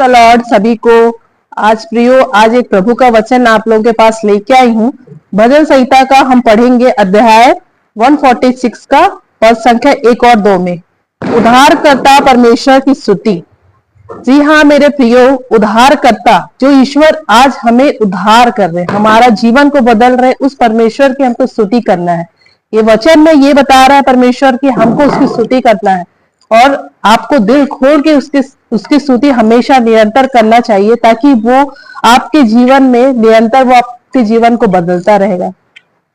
The Lord सभी को। आज प्रियो, आज एक प्रभु का वचन आप लोगों के पास लेके आई हूँ। भजन संहिता का हम पढ़ेंगे अध्याय 146 का पद संख्या 1 और 2 में उद्धारकर्ता परमेश्वर की स्तुति। जी हाँ मेरे प्रियो, उद्धारकर्ता जो ईश्वर आज हमें उद्धार कर रहे, हमारा जीवन को बदल रहे, उस परमेश्वर की हमको स्तुति करना है। ये वचन में ये बता रहा है परमेश्वर की हमको उसकी स्तुति करना है और आपको दिल खोल के उसकी स्तुति हमेशा निरंतर करना चाहिए, ताकि वो आपके जीवन में निरंतर वो आपके जीवन को बदलता रहेगा।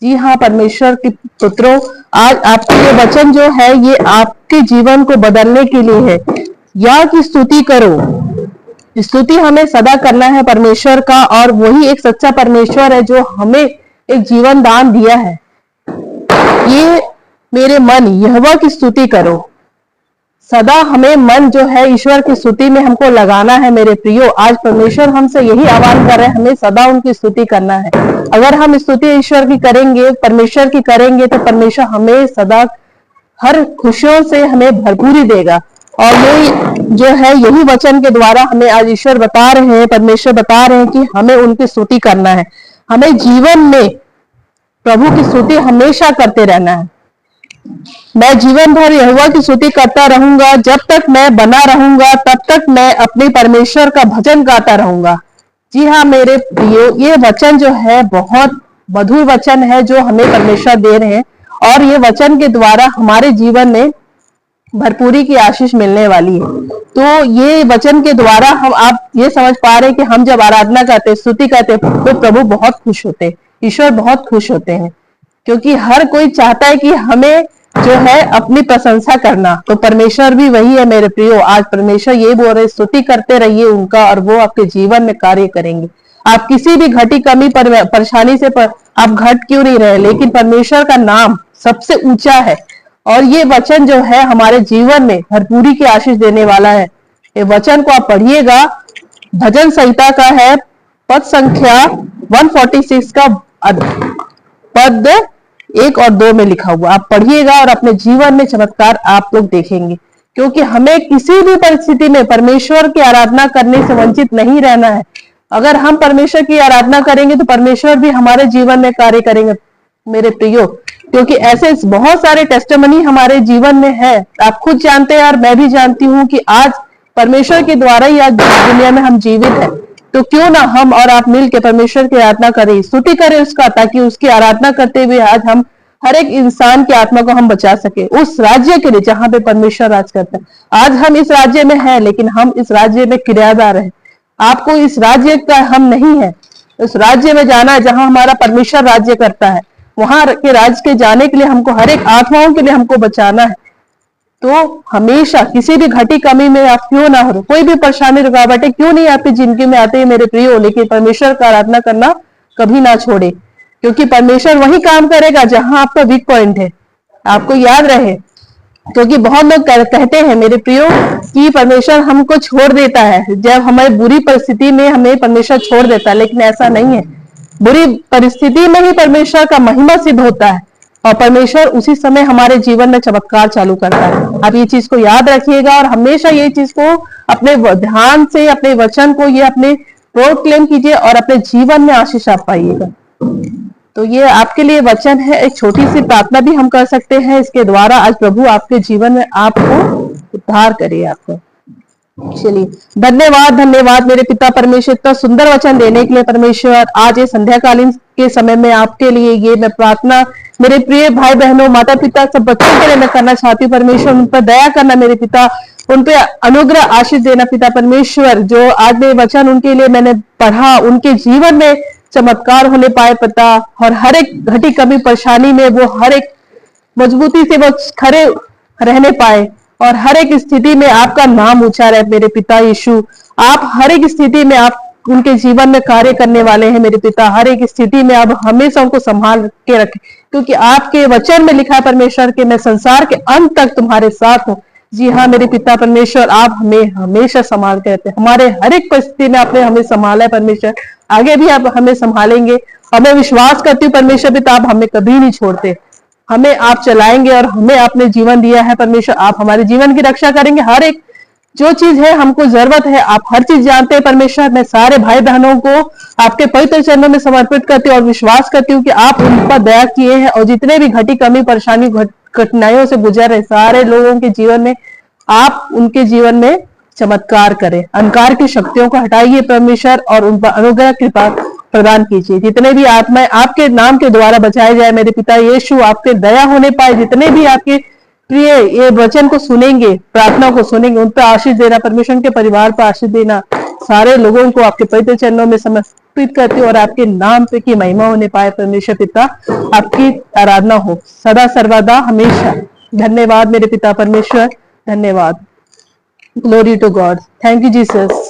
जी हाँ परमेश्वर के पुत्रों, आज आपके ये वचन जो है ये आपके जीवन को बदलने के लिए है। या की स्तुति करो। स्तुति हमें सदा करना है परमेश्वर का, और वही एक सच्चा परमेश्वर है जो हमें एक जीवन दान दिया है। ये मेरे मन यहोवा की स्तुति करो। सदा हमें मन जो है ईश्वर की स्तुति में हमको लगाना है। मेरे प्रियो, आज परमेश्वर हमसे यही आह्वान कर रहे हैं, हमें सदा उनकी स्तुति करना है। अगर हम स्तुति ईश्वर की करेंगे, परमेश्वर की करेंगे, तो परमेश्वर हमें सदा हर खुशियों से हमें भरपूरी देगा। और यही जो है, यही वचन के द्वारा हमें आज ईश्वर बता रहे हैं, परमेश्वर बता रहे हैं कि हमें उनकी स्तुति करना है। हमें जीवन में प्रभु की स्तुति हमेशा करते रहना है। मैं जीवन भर यहोवा की स्तुति करता रहूंगा। जब तक मैं बना रहूंगा तब तक मैं अपने परमेश्वर का भजन गाता रहूंगा। जी हाँ मेरे प्रियो, ये वचन जो है बहुत मधुर वचन है जो हमें परमेश्वर दे रहे हैं, और ये वचन के द्वारा हमारे जीवन में भरपूरी की आशीष मिलने वाली है। तो ये वचन के द्वारा आप ये समझ पा रहे हैं कि हम जब आराधना करते, स्तुति करते, तो प्रभु बहुत खुश होते, ईश्वर बहुत खुश होते हैं, क्योंकि हर कोई चाहता है कि हमें जो है अपनी प्रशंसा करना। तो परमेश्वर भी वही है मेरे प्रियो। आज परमेश्वर ये बोल रहे, स्तुति करते रहिए उनका, और वो आपके जीवन में कार्य करेंगे। आप किसी भी घटी कमी परेशानी से आप घट क्यों नहीं रहे, लेकिन परमेश्वर का नाम सबसे ऊंचा है, और ये वचन जो है हमारे जीवन में भरपूरी की आशीष देने वाला है। ये वचन को आप पढ़िएगा। भजन संहिता का है पद संख्या 146 का पद 1 और 2 में लिखा हुआ। आप पढ़िएगा और अपने जीवन में चमत्कार आप लोग देखेंगे, क्योंकि हमें किसी भी परिस्थिति में परमेश्वर की आराधना करने से वंचित नहीं रहना है। अगर हम परमेश्वर की आराधना करेंगे तो परमेश्वर भी हमारे जीवन में कार्य करेंगे मेरे प्रियो, क्योंकि ऐसे बहुत सारे टेस्टिमनी हमारे जीवन में है। आप खुद जानते हैं और मैं भी जानती हूँ कि आज परमेश्वर के द्वारा ही आज दुनिया में हम जीवित हैं। तो क्यों ना हम और आप मिलकर परमेश्वर की आराधना करें, स्तुति करें उसका, ताकि उसकी आराधना करते हुए आज हम हर एक इंसान की आत्मा को हम बचा सके, उस राज्य के लिए जहां पे परमेश्वर राज करता है। आज हम इस राज्य में हैं, लेकिन हम इस राज्य में किराएदार हैं। आपको इस राज्य का हम नहीं है। उस राज्य में जाना है जहां हमारा परमेश्वर राज्य करता है। वहां के राज्य के जाने के लिए हमको हर एक आत्माओं के लिए हमको बचाना है। तो हमेशा किसी भी घटी कमी में आप क्यों ना हो, कोई भी परेशानी रुकावटें क्यों नहीं आपकी जिंदगी में आते हैं मेरे प्रियो, लेकिन परमेश्वर का आराधना करना कभी ना छोड़े, क्योंकि परमेश्वर वही काम करेगा जहां आपका वीक पॉइंट है। आपको याद रहे, क्योंकि बहुत लोग कहते हैं मेरे प्रियो कि परमेश्वर हमको छोड़ देता है, जब हमारी बुरी परिस्थिति में हमें परमेश्वर छोड़ देता है, लेकिन ऐसा नहीं है। बुरी परिस्थिति में ही परमेश्वर का महिमा सिद्ध होता है, और परमेश्वर उसी समय हमारे जीवन में चमत्कार चालू करता है। आप ये चीज को याद रखिएगा, और हमेशा ये चीज को अपने ध्यान से, अपने वचन को ये अपने प्रोक्लेम कीजिए, और अपने जीवन में आशीष आप पाइएगा। तो ये आपके लिए वचन है। एक छोटी सी प्रार्थना भी हम कर सकते हैं इसके द्वारा। आज प्रभु आपके जीवन में आपको उद्धार करे। आपको चलिए, धन्यवाद धन्यवाद मेरे पिता परमेश्वर, इतना सुंदर वचन देने के लिए परमेश्वर। आज ये संध्याकालीन के समय में आपके लिए ये मैं प्रार्थना मेरे प्रिय भाई बहनों, माता पिता, सब बच्चों के लिए मैं करना चाहती हूँ। परमेश्वर उन पर दया करना मेरे पिता, उन पे अनुग्रह आशीष देना पिता परमेश्वर। जो आज में वचन उनके लिए मैंने पढ़ा, उनके जीवन में चमत्कार होने पाए पिता, और हर एक घटी कमी परेशानी में वो हर एक मजबूती से वो खड़े रहने पाए, और हर एक स्थिति में आपका नाम ऊंचा रहे मेरे पिता यीशु। आप हर एक स्थिति में आप उनके जीवन में कार्य करने वाले हैं मेरे पिता। हर एक स्थिति में आप हमेशा उनको संभाल के रखें, क्योंकि आपके वचन में लिखा है परमेश्वर के मैं संसार के अंत तक तुम्हारे साथ हूँ। जी हाँ मेरे पिता परमेश्वर, आप हमें हमेशा संभाल के रहते हैं। हमारे हर एक परिस्थिति में आपने हमें संभाला है परमेश्वर, आगे भी आप हमें संभालेंगे। हमें विश्वास करती हूँ परमेश्वर पिता, आप हमें कभी नहीं छोड़ते, हमें आप चलाएंगे, और हमें आपने जीवन दिया है परमेश्वर। आप हमारे जीवन की रक्षा करेंगे, हर एक जो चीज है हमको जरूरत है, आप हर चीज जानते हैं परमेश्वर। मैं सारे भाई बहनों को आपके पवित्र चरणों में समर्पित करती हूँ और विश्वास करती हूँ कि आप उन पर दया किए हैं, और जितने भी घटी कमी परेशानी कठिनाइयों से गुजर रहे सारे लोगों के जीवन में आप उनके जीवन में चमत्कार करें, अंधकार की शक्तियों को हटाइए परमेश्वर, और उन पर अनुग्रह कृपा प्रदान कीजिए। जितने भी आत्माएं आपके नाम के द्वारा बचाए जाए मेरे पिता यीशु, आपके दया होने पाए, जितने भी आपके प्रिय ये वचन को सुनेंगे, प्रार्थना को सुनेंगे, उन पर आशीष देना, परमेश्वर के परिवार पर आशीष देना, सारे लोगों को आपके पवित्र चरणों में समर्पित करते और आपके नाम पे की महिमा होने पाए परमेश्वर पिता, आपकी आराधना हो सदा सर्वदा हमेशा। धन्यवाद मेरे पिता परमेश्वर, धन्यवाद। Glory to God, thank you Jesus.